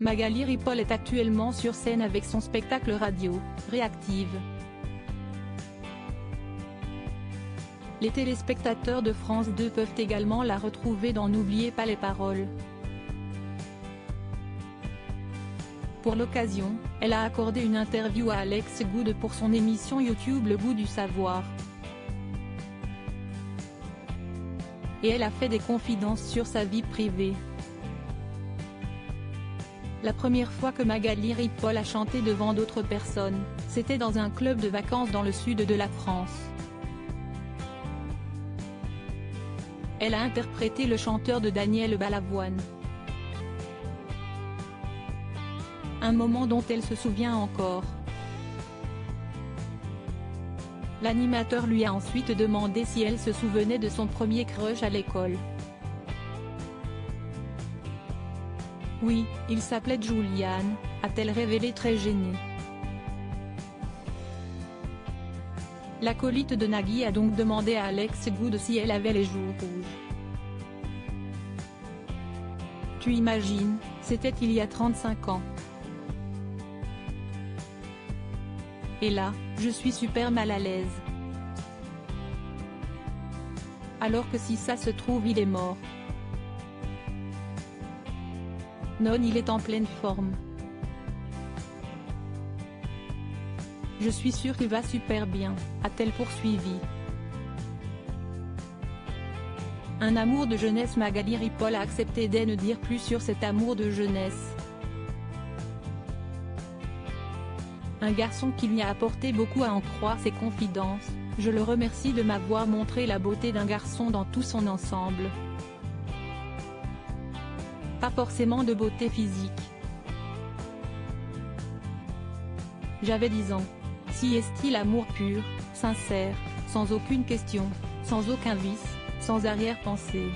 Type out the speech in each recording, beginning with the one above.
Magali Ripoll est actuellement sur scène avec son spectacle radio, Réactive. Les téléspectateurs de France 2 peuvent également la retrouver dans N'oubliez pas les paroles. Pour l'occasion, elle a accordé une interview à Alex Good pour son émission YouTube Le Goût du Savoir. Et elle a fait des confidences sur sa vie privée. La première fois que Magali Ripoll a chanté devant d'autres personnes, c'était dans un club de vacances dans le sud de la France. Elle a interprété le chanteur de Daniel Balavoine. Un moment dont elle se souvient encore. L'animateur lui a ensuite demandé si elle se souvenait de son premier crush à l'école. Oui, il s'appelait Julian, a-t-elle révélé très gênée. L'acolyte de Nagui a donc demandé à Alex Good si elle avait les joues rouges. Tu imagines, c'était il y a 35 ans. Et là, je suis super mal à l'aise. Alors que si ça se trouve il est mort. Non, il est en pleine forme. Je suis sûre qu'il va super bien, a-t-elle poursuivi. Un amour de jeunesse. Magali Ripoll a accepté de ne dire plus sur cet amour de jeunesse. Un garçon qui lui a apporté beaucoup à en croire ses confidences, je le remercie de m'avoir montré la beauté d'un garçon dans tout son ensemble. Pas forcément de beauté physique. J'avais 10 ans. Si est-il l'amour pur, sincère, sans aucune question, sans aucun vice, sans arrière-pensée.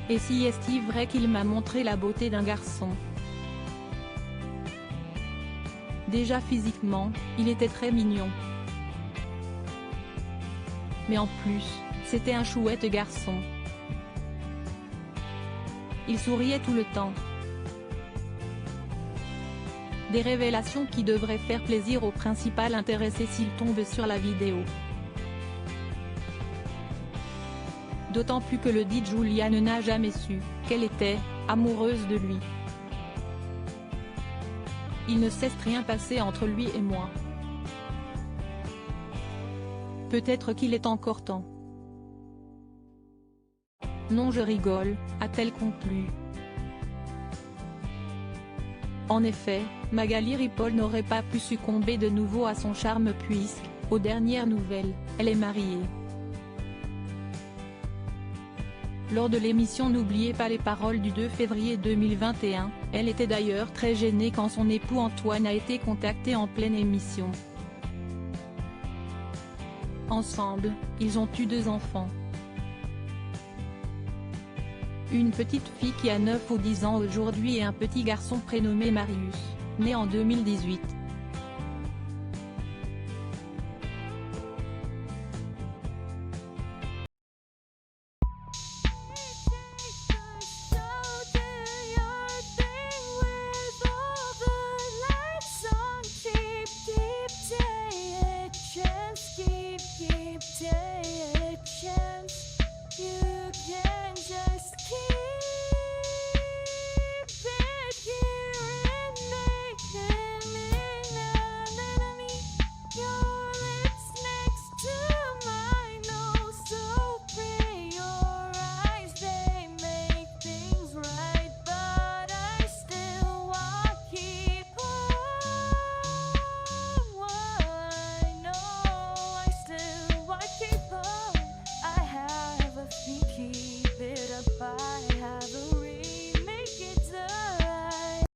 Et si est-il vrai qu'il m'a montré la beauté d'un garçon. Déjà physiquement, il était très mignon. Mais en plus, c'était un chouette garçon. Il souriait tout le temps. Des révélations qui devraient faire plaisir au principal intéressé s'il tombe sur la vidéo. D'autant plus que le dit Julian n'a jamais su qu'elle était amoureuse de lui. Il ne s'est rien passé entre lui et moi. Peut-être qu'il est encore temps. Non, je rigole, a-t-elle conclu. En effet, Magali Ripoll n'aurait pas pu succomber de nouveau à son charme puisque, aux dernières nouvelles, elle est mariée. Lors de l'émission N'oubliez pas les paroles du 2 février 2021, elle était d'ailleurs très gênée quand son époux Antoine a été contacté en pleine émission. Ensemble, ils ont eu 2 enfants. Une petite fille qui a 9 ou 10 ans aujourd'hui et un petit garçon prénommé Marius, né en 2018.